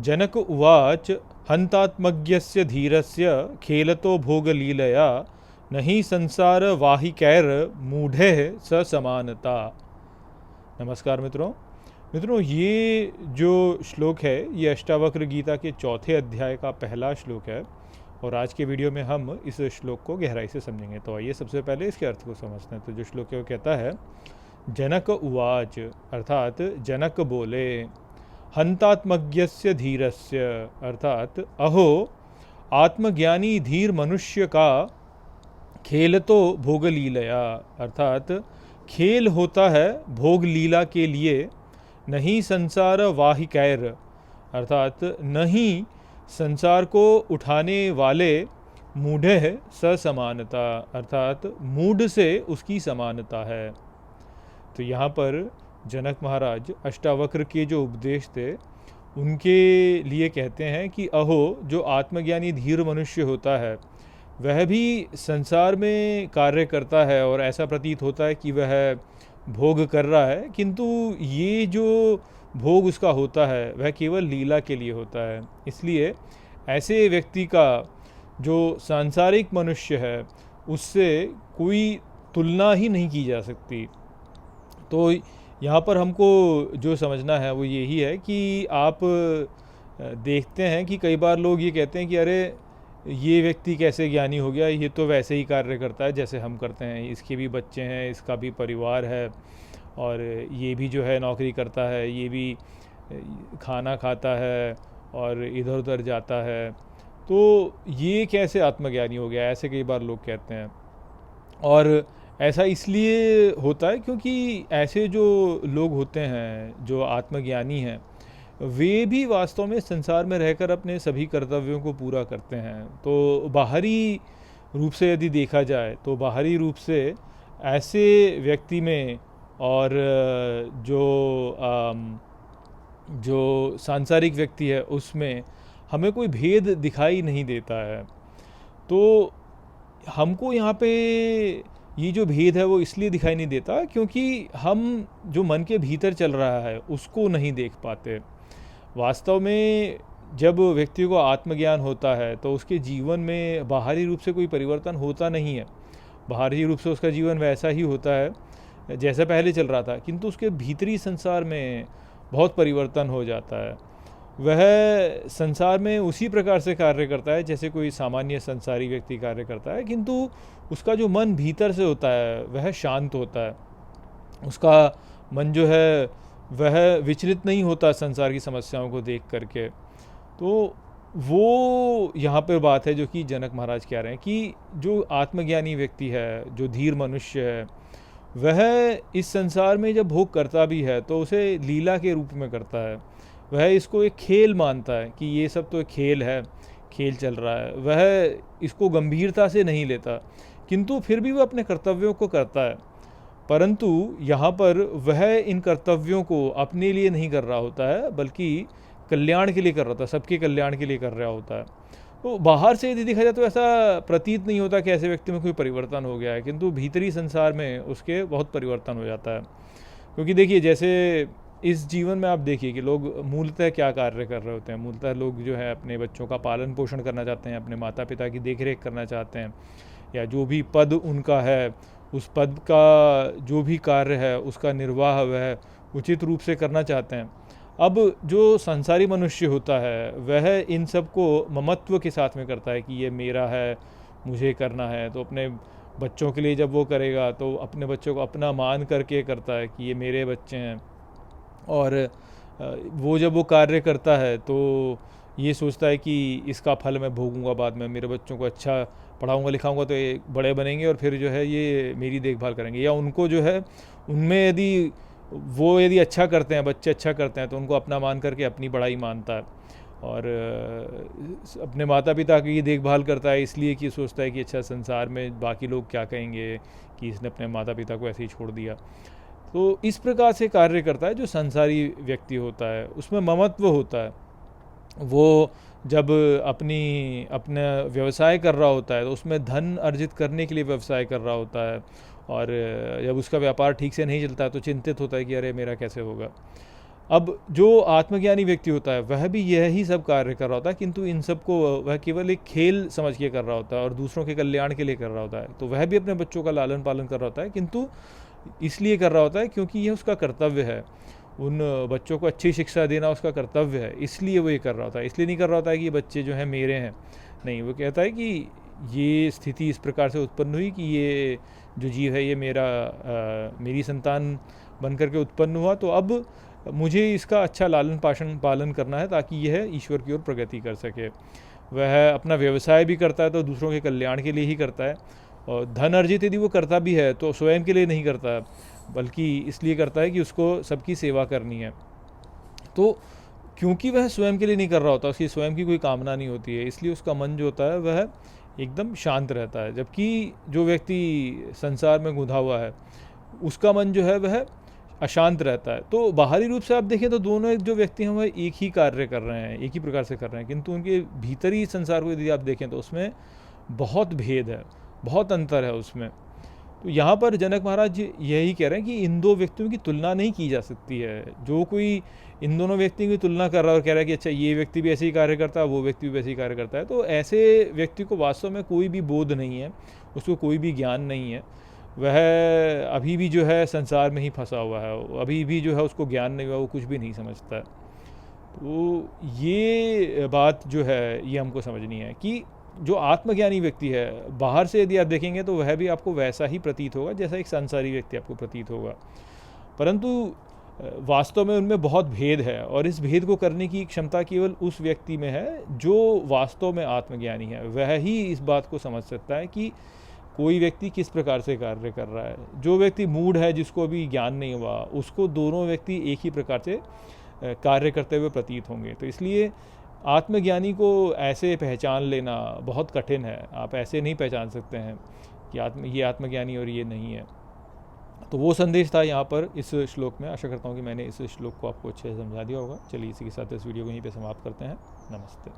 जनक उवाच हन्तात्मज्ञस्य धीरस्य खेलतो भोगलीलया न हि संसार वाहिकैर्मूढ़ैः स समानता। नमस्कार मित्रों, ये जो श्लोक है ये अष्टावक्र गीता के चौथे अध्याय का पहला श्लोक है और आज के वीडियो में हम इस श्लोक को गहराई से समझेंगे। तो आइए सबसे पहले इसके अर्थ को समझते हैं। तो जो श्लोक है वो कहता है, जनक उवाच अर्थात जनक बोले, हंतात्मज्ञस्य धीरस्य अर्थात अहो आत्मज्ञानी धीर मनुष्य का खेल तो भोग लीलया अर्थात खेल होता है भोग लीला के लिए, नहीं संसार वाहिकैर अर्थात नहीं संसार को उठाने वाले, मूढ़ स समानता अर्थात मूढ़ से उसकी समानता है। तो यहाँ पर जनक महाराज अष्टावक्र के जो उपदेश थे उनके लिए कहते हैं कि अहो जो आत्मज्ञानी धीर मनुष्य होता है वह भी संसार में कार्य करता है और ऐसा प्रतीत होता है कि वह भोग कर रहा है, किंतु ये जो भोग उसका होता है वह केवल लीला के लिए होता है। इसलिए ऐसे व्यक्ति का जो सांसारिक मनुष्य है उससे कोई तुलना ही नहीं की जा सकती। तो यहाँ पर हमको जो समझना है वो यही है कि आप देखते हैं कि कई बार लोग ये कहते हैं कि अरे ये व्यक्ति कैसे ज्ञानी हो गया, ये तो वैसे ही कार्य करता है जैसे हम करते हैं, इसके भी बच्चे हैं, इसका भी परिवार है और ये भी जो है नौकरी करता है, ये भी खाना खाता है और इधर उधर जाता है, तो ये कैसे आत्मज्ञानी हो गया, ऐसे कई बार लोग कहते हैं। और ऐसा इसलिए होता है क्योंकि ऐसे जो लोग होते हैं जो आत्मज्ञानी हैं वे भी वास्तव में संसार में रहकर अपने सभी कर्तव्यों को पूरा करते हैं। तो बाहरी रूप से यदि देखा जाए तो बाहरी रूप से ऐसे व्यक्ति में और जो सांसारिक व्यक्ति है उसमें हमें कोई भेद दिखाई नहीं देता है। तो हमको यहाँ पे ये जो भेद है वो इसलिए दिखाई नहीं देता क्योंकि हम जो मन के भीतर चल रहा है उसको नहीं देख पाते। वास्तव में जब व्यक्ति को आत्मज्ञान होता है तो उसके जीवन में बाहरी रूप से कोई परिवर्तन होता नहीं है, बाहरी रूप से उसका जीवन वैसा ही होता है जैसा पहले चल रहा था, किंतु उसके भीतरी संसार में बहुत परिवर्तन हो जाता है। वह संसार में उसी प्रकार से कार्य करता है जैसे कोई सामान्य संसारी व्यक्ति कार्य करता है, किंतु उसका जो मन भीतर से होता है वह शांत होता है। उसका मन जो है वह विचलित नहीं होता संसार की समस्याओं को देख करके। तो वो यहाँ पर बात है जो कि जनक महाराज कह रहे हैं कि जो आत्मज्ञानी व्यक्ति है, जो धीर मनुष्य है, वह इस संसार में जब भोग करता भी है तो उसे लीला के रूप में करता है। वह इसको एक खेल मानता है कि ये सब तो एक खेल है, खेल चल रहा है, वह इसको गंभीरता से नहीं लेता, किंतु फिर भी वह अपने कर्तव्यों को करता है। परंतु यहाँ पर वह इन कर्तव्यों को अपने लिए नहीं कर रहा होता है बल्कि कल्याण के लिए कर रहा होता है, सबके कल्याण के लिए कर रहा होता है। तो बाहर से यदि देखा जाए तो ऐसा प्रतीत नहीं होता कि ऐसे व्यक्ति में कोई परिवर्तन हो गया है, किंतु भीतरी संसार में उसके बहुत परिवर्तन हो जाता है। क्योंकि देखिए जैसे इस जीवन में आप देखिए कि लोग मूलतः क्या कार्य कर रहे होते हैं। मूलतः लोग जो है अपने बच्चों का पालन पोषण करना चाहते हैं, अपने माता पिता की देखरेख करना चाहते हैं, या जो भी पद उनका है उस पद का जो भी कार्य है उसका निर्वाह वह उचित रूप से करना चाहते हैं। अब जो संसारी मनुष्य होता है वह इन सब को ममत्व के साथ में करता है कि ये मेरा है, मुझे करना है। तो अपने बच्चों के लिए जब वो करेगा तो अपने बच्चों को अपना मान करके करता है कि ये मेरे बच्चे हैं, और वो जब वो कार्य करता है तो ये सोचता है कि इसका फल मैं भोगूंगा बाद में, मेरे बच्चों को अच्छा पढ़ाऊंगा लिखाऊंगा तो ये बड़े बनेंगे और फिर जो है ये मेरी देखभाल करेंगे। या उनको जो है उनमें यदि अच्छा करते हैं, बच्चे अच्छा करते हैं तो उनको अपना मान करके अपनी बड़ाई मानता है, और अपने माता पिता की देखभाल करता है इसलिए कि सोचता है कि अच्छा संसार में बाकी लोग क्या कहेंगे कि इसने अपने माता पिता को ऐसे ही छोड़ दिया। तो इस प्रकार से कार्य करता है जो संसारी व्यक्ति होता है, उसमें ममत्व होता है। वो जब अपना व्यवसाय कर रहा होता है तो उसमें धन अर्जित करने के लिए व्यवसाय कर रहा होता है, और जब उसका व्यापार ठीक से नहीं चलता तो चिंतित होता है कि अरे मेरा कैसे होगा। अब जो आत्मज्ञानी व्यक्ति होता है वह भी यही सब कार्य कर रहा होता है, किंतु इन सब को वह केवल एक खेल समझ के कर रहा होता है और दूसरों के कल्याण के लिए कर रहा होता है। तो वह भी अपने बच्चों का लालन पालन कर रहा होता है, किंतु इसलिए कर रहा होता है क्योंकि यह उसका कर्तव्य है। उन बच्चों को अच्छी शिक्षा देना उसका कर्तव्य है, इसलिए वो ये कर रहा होता है। इसलिए नहीं कर रहा होता है कि ये बच्चे जो हैं मेरे हैं, नहीं, वो कहता है कि ये स्थिति इस प्रकार से उत्पन्न हुई कि ये जो जीव है ये मेरी संतान बन करके उत्पन्न हुआ, तो अब मुझे इसका अच्छा लालन पालन करना है ताकि यह ईश्वर की ओर प्रगति कर सके। वह अपना व्यवसाय भी करता है तो दूसरों के कल्याण के लिए ही करता है, और धन अर्जित यदि वो करता भी है तो स्वयं के लिए नहीं करता, बल्कि इसलिए करता है कि उसको सबकी सेवा करनी है। तो क्योंकि वह स्वयं के लिए नहीं कर रहा होता, उसकी स्वयं की कोई कामना नहीं होती है, इसलिए उसका मन जो होता है वह एकदम शांत रहता है। जबकि जो व्यक्ति संसार में गुंधा हुआ है उसका मन जो है वह अशांत रहता है। तो बाहरी रूप से आप देखें तो दोनों जो व्यक्ति हैं वह एक ही कार्य कर रहे हैं, एक ही प्रकार से कर रहे हैं, किंतु उनके भीतरी संसार को यदि आप देखें तो उसमें बहुत भेद है, बहुत अंतर है उसमें। तो यहाँ पर जनक महाराज यही कह रहे हैं कि इन दो व्यक्तियों की तुलना नहीं की जा सकती है। जो कोई इन दोनों व्यक्तियों की तुलना कर रहा है और कह रहा है कि अच्छा ये व्यक्ति भी ऐसे ही कार्य करता है, वो व्यक्ति भी वैसे ही कार्य करता है, तो ऐसे व्यक्ति को वास्तव में कोई भी बोध नहीं है, उसको कोई भी ज्ञान नहीं है। वह अभी भी जो है संसार में ही फंसा हुआ है, अभी भी जो है उसको ज्ञान नहीं हुआ, वो कुछ भी नहीं समझता है। तो ये बात जो है ये हमको समझनी है कि जो आत्मज्ञानी व्यक्ति है बाहर से यदि आप देखेंगे तो वह भी आपको वैसा ही प्रतीत होगा जैसा एक संसारी व्यक्ति आपको प्रतीत होगा, परंतु वास्तव में उनमें बहुत भेद है, और इस भेद को करने की क्षमता केवल उस व्यक्ति में है जो वास्तव में आत्मज्ञानी है। वह ही इस बात को समझ सकता है कि कोई व्यक्ति किस प्रकार से कार्य कर रहा है। जो व्यक्ति मूढ़ है, जिसको अभी ज्ञान नहीं हुआ, उसको दोनों व्यक्ति एक ही प्रकार से कार्य करते हुए प्रतीत होंगे। तो इसलिए आत्मज्ञानी को ऐसे पहचान लेना बहुत कठिन है। आप ऐसे नहीं पहचान सकते हैं कि ये आत्मज्ञानी और ये नहीं है। तो वो संदेश था यहाँ पर इस श्लोक में। आशा करता हूँ कि मैंने इस श्लोक को आपको अच्छे से समझा दिया होगा। चलिए इसी के साथ इस वीडियो को यहीं पे समाप्त करते हैं। नमस्ते।